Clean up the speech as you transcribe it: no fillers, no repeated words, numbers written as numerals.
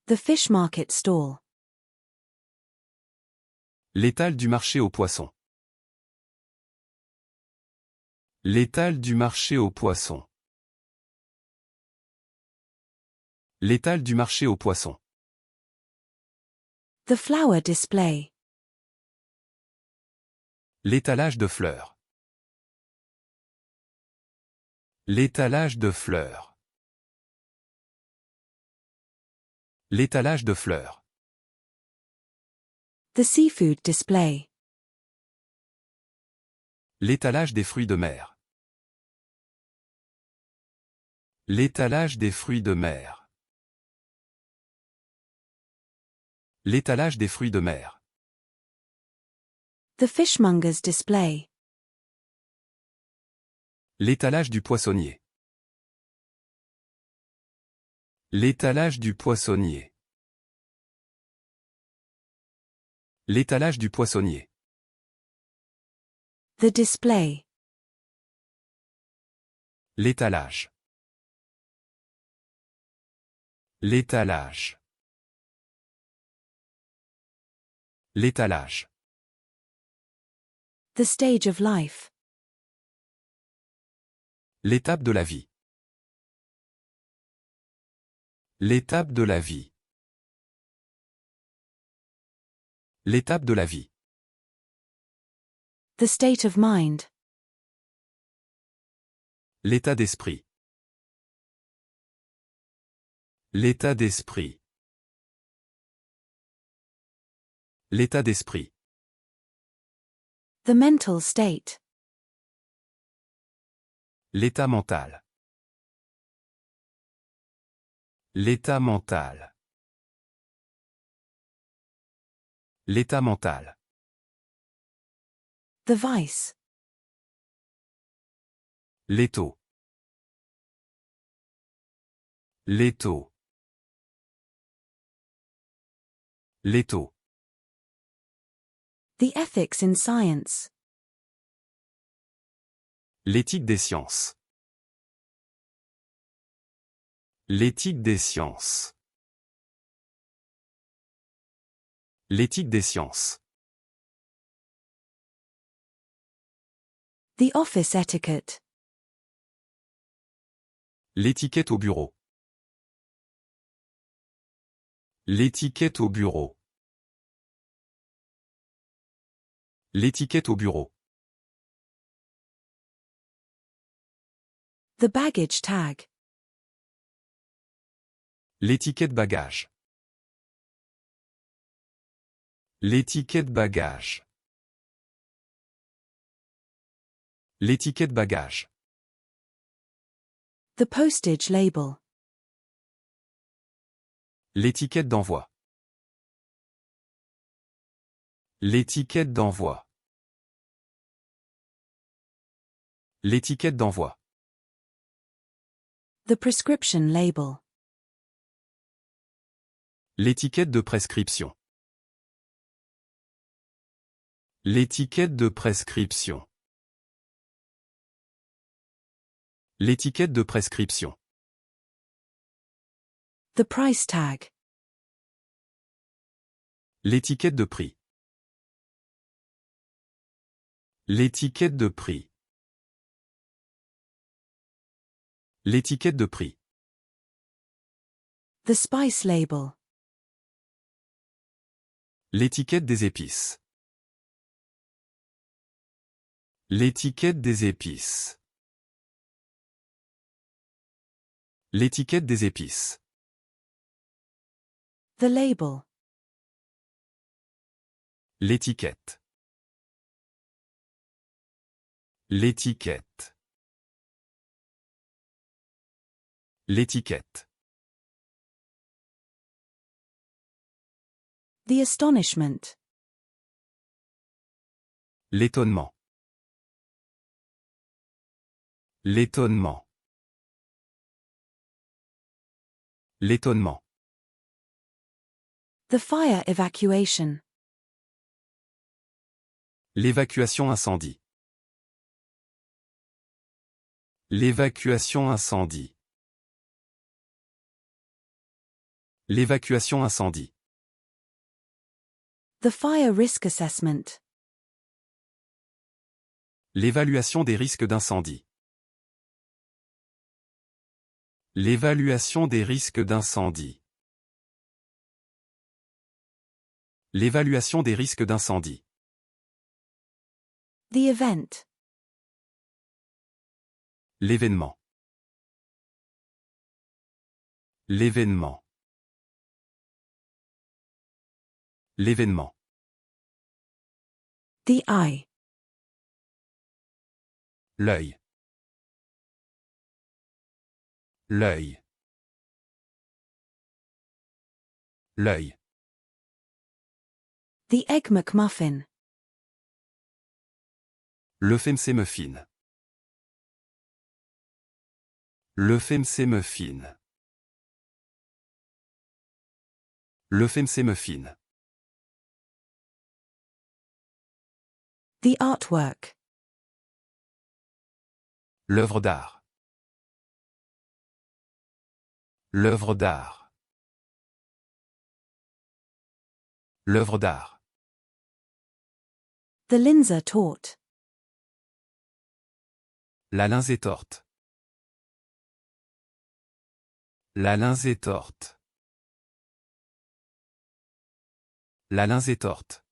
The fish market stall. L'étal du marché aux poissons. L'étal du marché aux poissons. L'étal du marché aux poissons. The flower display. L'étalage de fleurs. L'étalage de fleurs. L'étalage de fleurs. The seafood display. L'étalage des fruits de mer. L'étalage des fruits de mer. L'étalage des fruits de mer. The fishmonger's display. L'étalage du poissonnier. L'étalage du poissonnier. L'étalage du poissonnier. The display. L'étalage. L'étalage. L'étalage. The stage of life. L'étape de la vie. L'étape de la vie. L'étape de la vie. The state of mind. L'état d'esprit. L'état d'esprit. L'état d'esprit. The mental state. L'état mental. L'état mental. L'état mental. The vice. L'étau. L'étau. L'étau. The ethics in science. L'éthique des sciences. L'éthique des sciences. L'éthique des sciences. The office etiquette. L'étiquette au bureau. L'étiquette au bureau. L'étiquette au bureau. The baggage tag. L'étiquette bagage. L'étiquette bagage. L'étiquette bagage. The postage label. L'étiquette d'envoi. L'étiquette d'envoi. L'étiquette d'envoi. The prescription label. L'étiquette de prescription. L'étiquette de prescription. L'étiquette de prescription. The price tag. L'étiquette de prix. L'étiquette de prix. L'étiquette de prix. The spice label. L'étiquette des épices. L'étiquette des épices. L'étiquette des épices. The label. L'étiquette. L'étiquette. L'étiquette. The astonishment. L'étonnement. L'étonnement. L'étonnement. The fire evacuation. L'évacuation incendie. L'évacuation incendie. L'évacuation incendie. The fire risk assessment. L'évaluation des risques d'incendie. L'évaluation des risques d'incendie. L'évaluation des risques d'incendie. The event. L'événement. L'événement. L'événement. The eye. L'œil. L'œil. L'œil. The Egg McMuffin. Le FMC muffin. Le FMC muffin. Le FMC muffin. The artwork. L'œuvre d'art. L'œuvre d'art. L'œuvre d'art. The Linzer tort. La linge torte. La linge torte. La linge torte.